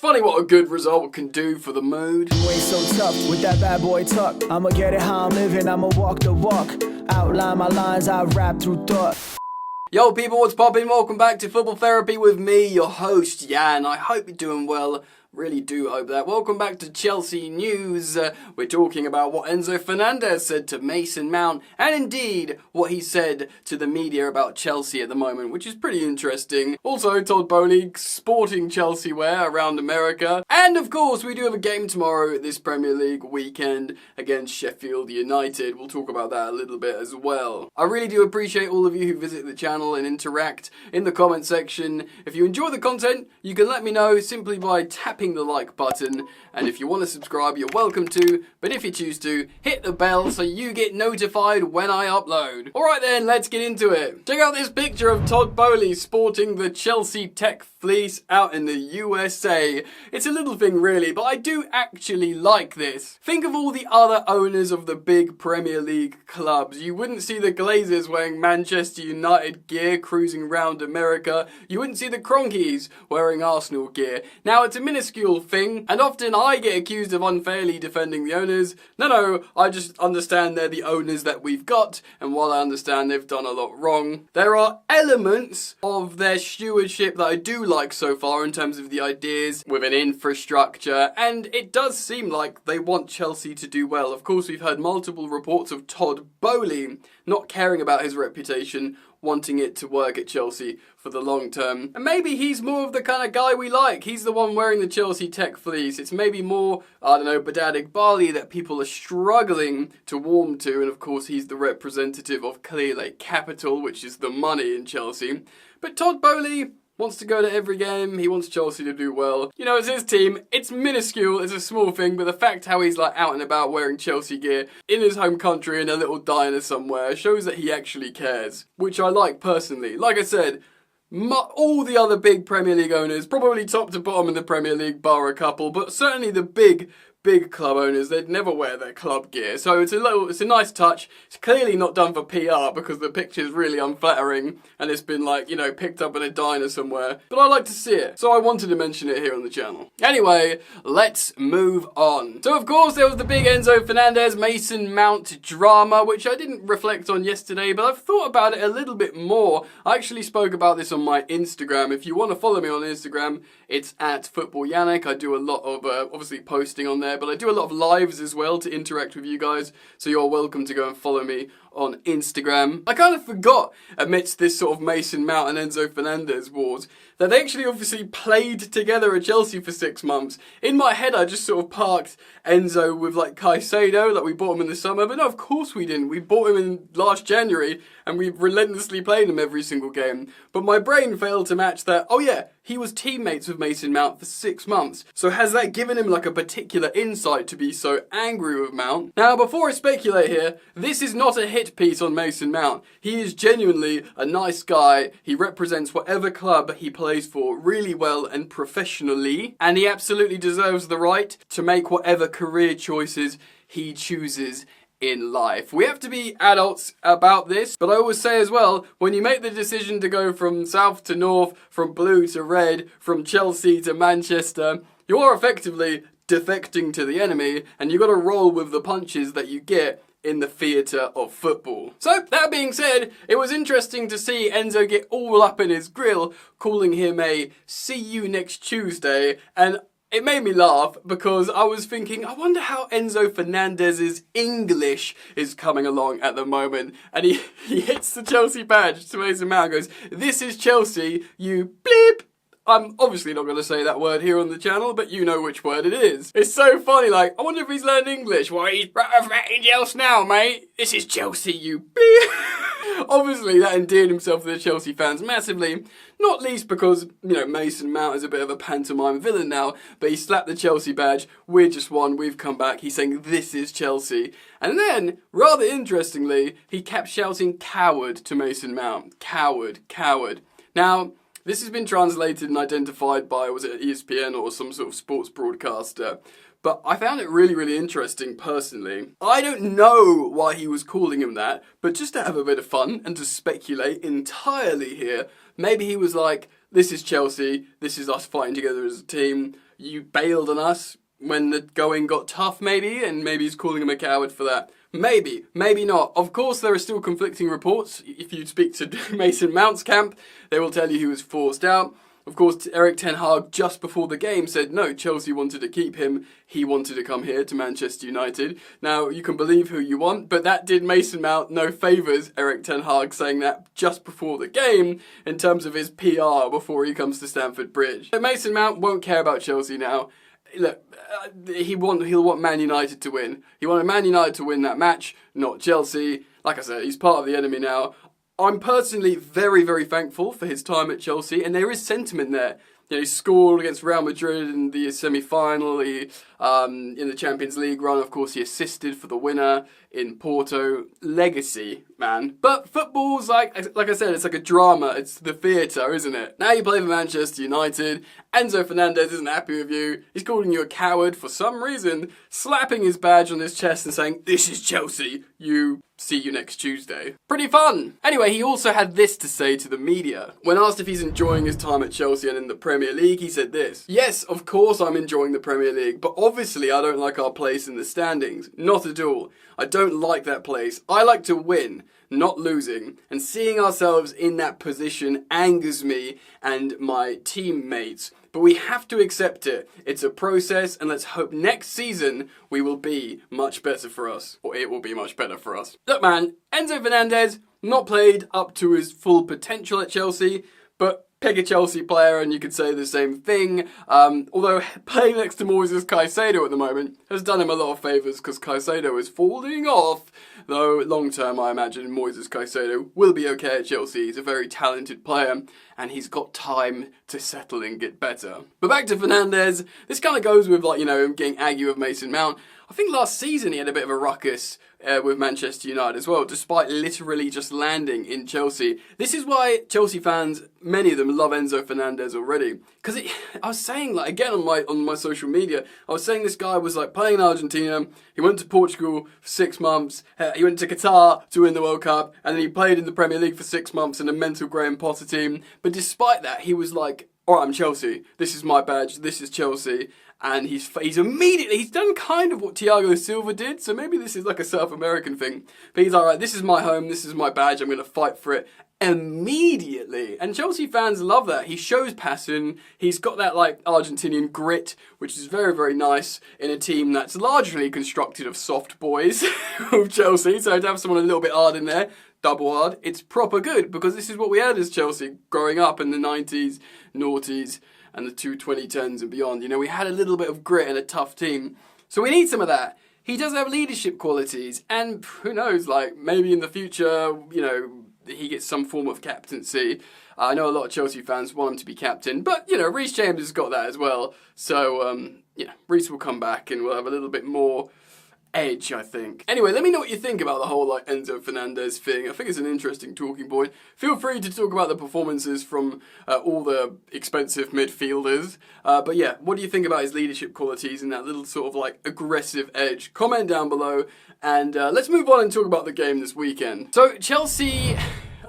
Funny what a good result can do for the mood. You ain't so tough with that bad boy tuck. I'ma get it how I'm living, I'ma walk the walk. Outline my lines, I rap through thought. Yo people, what's poppin'? Welcome back to Football Therapy with me, your host Jan. I hope you're doing well. Really do hope that. Welcome back to Chelsea News. We're talking about what Enzo Fernandez said to Mason Mount, and indeed what he said to the media about Chelsea at the moment, which is pretty interesting. Also, Todd Boehly sporting Chelsea wear around America. And of course, we do have a game tomorrow this Premier League weekend against Sheffield United. We'll talk about that a little bit as well. I really do appreciate all of you who visit the channel and interact in the comment section. If you enjoy the content, you can let me know simply by tapping the like button, and if you want to subscribe, you're welcome to, but if you choose to, hit the bell so you get notified when I upload. Alright then, let's get into it. Check out this picture of Todd Boehly sporting the Chelsea tech fleece out in the USA. It's a little thing really, but I do actually like this. Think of all the other owners of the big Premier League clubs. You wouldn't see the Glazers wearing Manchester United gear cruising around America. You wouldn't see the Cronkies wearing Arsenal gear. Now, it's a minuscule thing, and often I get accused of unfairly defending the owners. No, I just understand they're the owners that we've got, and while I understand they've done a lot wrong, there are elements of their stewardship that I do like so far in terms of the ideas with an infrastructure, and it does seem like they want Chelsea to do well. Of course, we've heard multiple reports of Todd Boehly not caring about his reputation, wanting it to work at Chelsea for the long term. And maybe he's more of the kind of guy we like. He's the one wearing the Chelsea tech fleece. It's maybe more, I don't know, Boehly that people are struggling to warm to. And of course, he's the representative of Clear Lake Capital, which is the money in Chelsea. But Todd Boehly wants to go to every game, he wants Chelsea to do well. You know, it's his team, it's minuscule, it's a small thing, but the fact how he's like out and about wearing Chelsea gear in his home country in a little diner somewhere shows that he actually cares, which I like personally. Like I said, all the other big Premier League owners, probably top to bottom in the Premier League bar a couple, but certainly the big club owners, they'd never wear their club gear. So it's a nice touch. It's clearly not done for PR because the picture's really unflattering and it's been like, you know, picked up in a diner somewhere. But I like to see it, so I wanted to mention it here on the channel. Anyway, let's move on. So of course there was the big Enzo Fernandez Mason Mount drama, which I didn't reflect on yesterday, but I've thought about it a little bit more. I actually spoke about this on my Instagram. If you want to follow me on Instagram, it's at Football Yannick. I do a lot of obviously posting on there, but I do a lot of lives as well to interact with you guys, so you're welcome to go and follow me on Instagram. I kind of forgot, amidst this sort of Mason Mount and Enzo Fernandez wars, that they actually obviously played together at Chelsea for 6 months. In my head, I just sort of parked Enzo with like Caicedo, like we bought him in the summer, but no, of course we didn't. We bought him in last January, and we relentlessly played him every single game. But my brain failed to match that, oh yeah, he was teammates with Mason Mount for 6 months. So has that given him like a particular insight to be so angry with Mount? Now, before I speculate here, this is not a hit piece on Mason Mount. He is genuinely a nice guy. He represents whatever club he plays for really well and professionally, and he absolutely deserves the right to make whatever career choices he chooses in life. We have to be adults about this, but I always say as well, when you make the decision to go from south to north, from blue to red, from Chelsea to Manchester, you are effectively defecting to the enemy, and you've got to roll with the punches that you get in the theatre of football. So, that being said, it was interesting to see Enzo get all up in his grill, calling him a "see you next Tuesday," and it made me laugh because I was thinking, I wonder how Enzo Fernandez's English is coming along at the moment. And he hits the Chelsea badge to Mason Mount and goes, "This is Chelsea, you bleep." I'm obviously not going to say that word here on the channel, but you know which word it is. It's so funny, like, I wonder if he's learned English. Why, he's anything else now, mate. This is Chelsea, you bleep. Obviously, that endeared himself to the Chelsea fans massively, not least because, you know, Mason Mount is a bit of a pantomime villain now, but he slapped the Chelsea badge, we're just won, we've come back, he's saying, "This is Chelsea." And then, rather interestingly, he kept shouting "coward" to Mason Mount. Coward, coward. Now, this has been translated and identified by, was it ESPN or some sort of sports broadcaster? But I found it really, really interesting personally. I don't know why he was calling him that, but just to have a bit of fun and to speculate entirely here, maybe he was like, "This is Chelsea, this is us fighting together as a team. you bailed on us when the going got tough, maybe, and maybe he's calling him a coward for that. Maybe, maybe not. Of course, there are still conflicting reports. If you speak to Mason Mount's camp, they will tell you he was forced out. Of course, Erik ten Hag, just before the game, said no, Chelsea wanted to keep him. He wanted to come here to Manchester United. Now, you can believe who you want, but that did Mason Mount no favours, Erik ten Hag saying that just before the game in terms of his PR before he comes to Stamford Bridge. But Mason Mount won't care about Chelsea now. Look, he'll want Man United to win. He wanted Man United to win that match, not Chelsea. Like I said, he's part of the enemy now. I'm personally very, very thankful for his time at Chelsea, and there is sentiment there. You know, he scored against Real Madrid in the semi-final, in the Champions League run. Of course, he assisted for the winner in Porto. Legacy, man. But football's like I said, it's like a drama. It's the theatre, isn't it? Now you play for Manchester United. Enzo Fernandez isn't happy with you. He's calling you a coward for some reason, slapping his badge on his chest and saying, "This is Chelsea. See you next Tuesday." Pretty fun. Anyway, he also had this to say to the media. When asked if he's enjoying his time at Chelsea and in the Premier League, he said this: "Yes, of course I'm enjoying the Premier League, but obviously I don't like our place in the standings. Not at all. I don't like that place. I like to win, not losing. And seeing ourselves in that position angers me and my teammates. But we have to accept it. It's a process, and let's hope next season we will be much better for us. Or it will be much better for us." Look, man, Enzo Fernandez not played up to his full potential at Chelsea, but pick a Chelsea player and you could say the same thing. Although playing next to Moises Caicedo at the moment has done him a lot of favours because Caicedo is falling off. Though long term, I imagine Moises Caicedo will be okay at Chelsea. He's a very talented player and he's got time to settle and get better. But back to Fernandez, this kind of goes with him getting aggy with Mason Mount. I think last season he had a bit of a ruckus with Manchester United as well, despite literally just landing in Chelsea. This is why Chelsea fans, many of them, love Enzo Fernandez already. Because I was saying, again on my social media, I was saying this guy was playing in Argentina, he went to Portugal for 6 months, he went to Qatar to win the World Cup, and then he played in the Premier League for 6 months in a mental Graham Potter team. But despite that, he was like, "Alright, I'm Chelsea, this is my badge, this is Chelsea." And he's done kind of what Thiago Silva did, so maybe this is like a South American thing. But he's alright, this is my home, this is my badge, I'm going to fight for it immediately. And Chelsea fans love that. He shows passion, he's got that Argentinian grit, which is very, very nice in a team that's largely constructed of soft boys of Chelsea. So to have someone a little bit hard in there, double hard, it's proper good, because this is what we had as Chelsea growing up in the 90s, noughties, and the 2010s and beyond. We had a little bit of grit and a tough team. So we need some of that. He does have leadership qualities, and who knows, maybe in the future, he gets some form of captaincy. I know a lot of Chelsea fans want him to be captain, but, Reece James has got that as well. So, Reece will come back and we'll have a little bit more edge, I think. Anyway, let me know what you think about the whole Enzo Fernandez thing. I think it's an interesting talking point. Feel free to talk about the performances from all the expensive midfielders. But yeah, what do you think about his leadership qualities and that little sort of aggressive edge? Comment down below, and let's move on and talk about the game this weekend. So Chelsea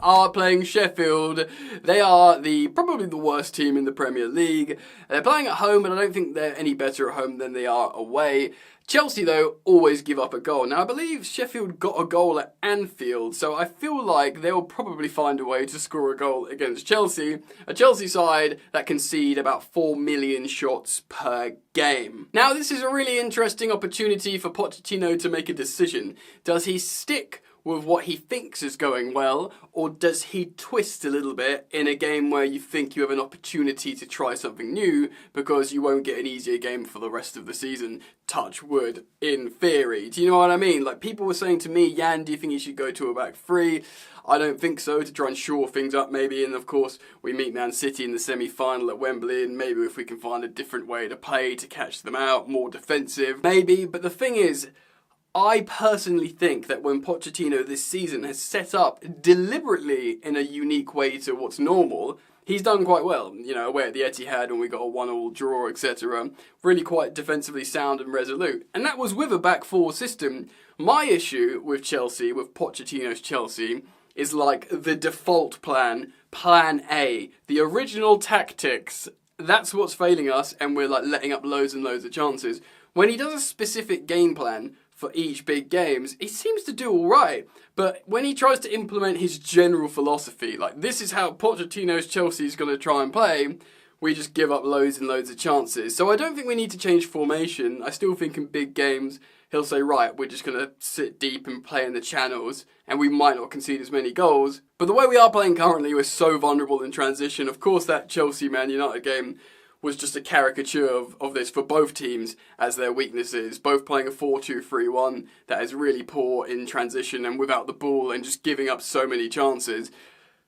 are playing Sheffield. They are probably the worst team in the Premier League. They're playing at home, but I don't think they're any better at home than they are away. Chelsea, though, always give up a goal. Now, I believe Sheffield got a goal at Anfield, so I feel like they'll probably find a way to score a goal against Chelsea, a Chelsea side that concede about 4 million shots per game. Now, this is a really interesting opportunity for Pochettino to make a decision. Does he stick with what he thinks is going well, or does he twist a little bit in a game where you think you have an opportunity to try something new because you won't get an easier game for the rest of the season? Touch wood, in theory. Do you know what I mean? People were saying to me, "Jan, do you think you should go to a back three?" I don't think so, to try and shore things up maybe, and of course we meet Man City in the semi-final at Wembley, and maybe if we can find a different way to play to catch them out, more defensive, maybe. But the thing is, I personally think that when Pochettino this season has set up deliberately in a unique way to what's normal, he's done quite well. Away at the Etihad when we got a 1-1 draw, etc. Really quite defensively sound and resolute. And that was with a back four system. My issue with Chelsea, with Pochettino's Chelsea, is the default plan, Plan A, the original tactics that's what's failing us, and we're like letting up loads and loads of chances. When he does a specific game plan for each big games, he seems to do all right. But when he tries to implement his general philosophy, like this is how Pochettino's Chelsea is going to try and play, we just give up loads and loads of chances. So I don't think we need to change formation. I still think in big games, he'll say, right, we're just going to sit deep and play in the channels, and we might not concede as many goals. But the way we are playing currently, we're so vulnerable in transition. Of course, that Chelsea-Man United game was just a caricature of this for both teams as their weaknesses. Both playing a 4-2-3-1 that is really poor in transition and without the ball and just giving up so many chances.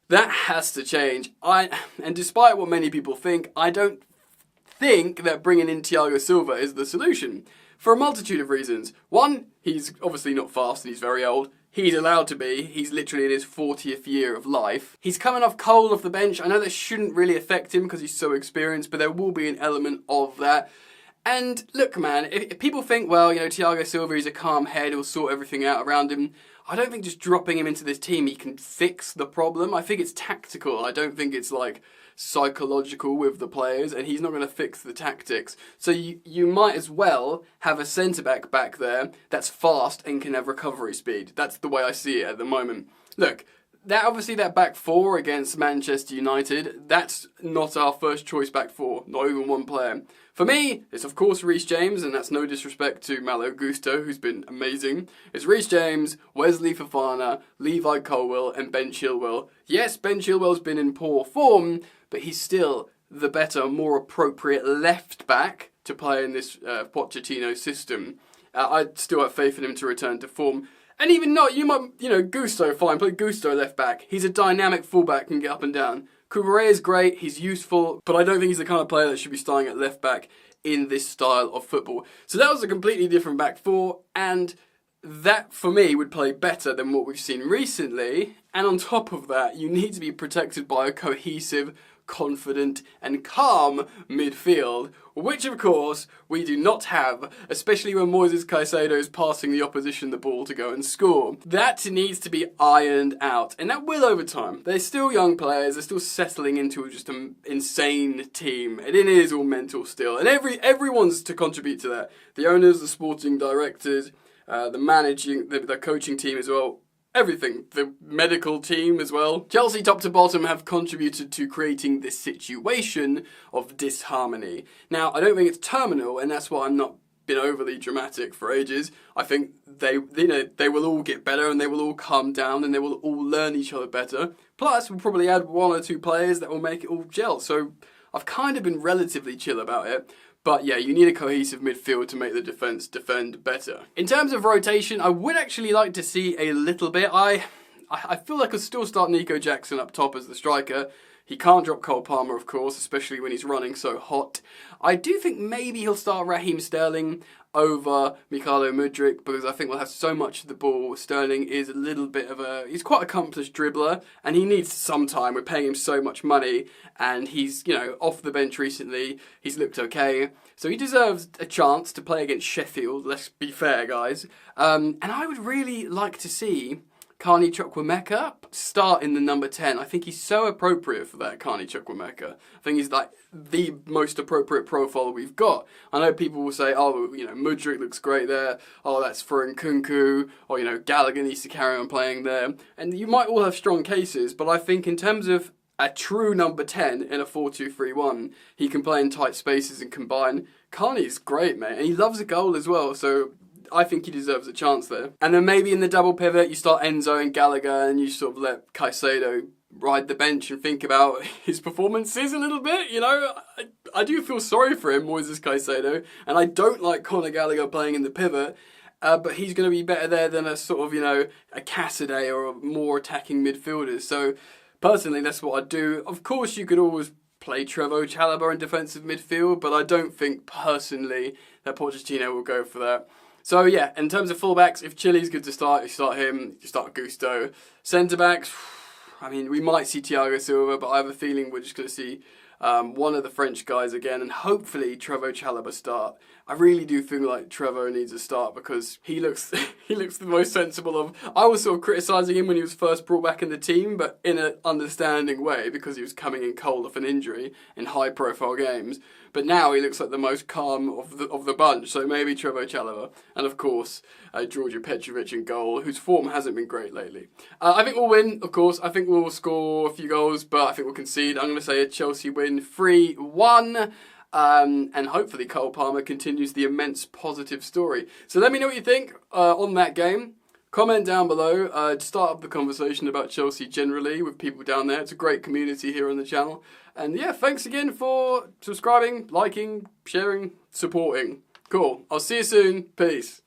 That has to change. And despite what many people think, I don't think that bringing in Thiago Silva is the solution. For a multitude of reasons. One, he's obviously not fast and he's very old. He's allowed to be. He's literally in his 40th year of life. He's coming off cold off the bench. I know that shouldn't really affect him because he's so experienced, but there will be an element of that. And look, man, if people think, well, Thiago Silva, he's a calm head, he'll sort everything out around him. I don't think just dropping him into this team, he can fix the problem. I think it's tactical. I don't think it's like psychological with the players, and he's not going to fix the tactics. So you might as well have a centre-back back there that's fast and can have recovery speed. That's the way I see it at the moment. Look, that back four against Manchester United, that's not our first choice back four, not even one player. For me, it's of course Reece James, and that's no disrespect to Malo Gusto, who's been amazing. It's Reece James, Wesley Fofana, Levi Colwill, and Ben Chilwell. Yes, Ben Chilwell's been in poor form, but he's still the better, more appropriate left back to play in this Pochettino system. I still have faith in him to return to form. And even not, Gusto, fine, play Gusto left back. He's a dynamic fullback, can get up and down. Koulibaly is great, he's useful, but I don't think he's the kind of player that should be starting at left back in this style of football. So that was a completely different back four, and that for me would play better than what we've seen recently. And on top of that, you need to be protected by a cohesive, confident and calm midfield, which of course we do not have, especially when Moises Caicedo is passing the opposition the ball to go and score. That needs to be ironed out, and that will over time. They're still young players, they're still settling into just an insane team, and it is all mental still, and everyone's to contribute to that. The owners, the sporting directors, the coaching team as well. Everything. The medical team as well. Chelsea, top to bottom, have contributed to creating this situation of disharmony. Now, I don't think it's terminal, and that's why I'm not been overly dramatic for ages. I think they will all get better, and they will all calm down, and they will all learn each other better. Plus, we'll probably add one or two players that will make it all gel. So, I've kind of been relatively chill about it. But yeah, you need a cohesive midfield to make the defence defend better. In terms of rotation, I would actually like to see a little bit. I feel like I'll still start Nico Jackson up top as the striker. He can't drop Cole Palmer, of course, especially when he's running so hot. I do think maybe he'll start Raheem Sterling over Mykhailo Mudryk, because I think we'll have so much of the ball. Sterling is a little bit of he's quite an accomplished dribbler, and he needs some time. We're paying him so much money, and he's, off the bench recently. He's looked okay. So he deserves a chance to play against Sheffield, let's be fair, guys. And I would really like to see Carney Chukwuemeka start in the number 10. I think he's so appropriate for that, Carney Chukwuemeka. I think he's like the most appropriate profile we've got. I know people will say, Mudryk looks great there. Oh, that's for Nkunku. Or, Gallagher needs to carry on playing there. And you might all have strong cases, but I think in terms of a true number 10 in a 4-2-3-1, he can play in tight spaces and combine. Carney's great, mate. And he loves a goal as well, so I think he deserves a chance there. And then maybe in the double pivot, you start Enzo and Gallagher, and you sort of let Caicedo ride the bench and think about his performances a little bit. I do feel sorry for him, Moises Caicedo, and I don't like Conor Gallagher playing in the pivot, but he's going to be better there than a sort of, a Cassidy or a more attacking midfielder. So personally, that's what I'd do. Of course, you could always play Trevoh Chalobah in defensive midfield, but I don't think personally that Pochettino will go for that. So yeah, in terms of fullbacks, if Chile's good to start, you start him, you start Gusto. Centre-backs, we might see Thiago Silva, but I have a feeling we're just going to see one of the French guys again, and hopefully Trevoh Chalobah start. I really do feel like Trevoh needs a start because he looks the most sensible of. I was sort of criticising him when he was first brought back in the team, but in an understanding way because he was coming in cold off an injury in high-profile games. But now he looks like the most calm of the bunch. So maybe Trevoh Chalobah, and of course Đorđe Petrovic in goal, whose form hasn't been great lately. I think we'll win, of course. I think we'll score a few goals, but I think we'll concede. I'm going to say a Chelsea win 3-1. And hopefully Cole Palmer continues the immense positive story. So let me know what you think on that game. Comment down below to start up the conversation about Chelsea generally with people down there. It's a great community here on the channel. And yeah, thanks again for subscribing, liking, sharing, supporting. Cool. I'll see you soon. Peace.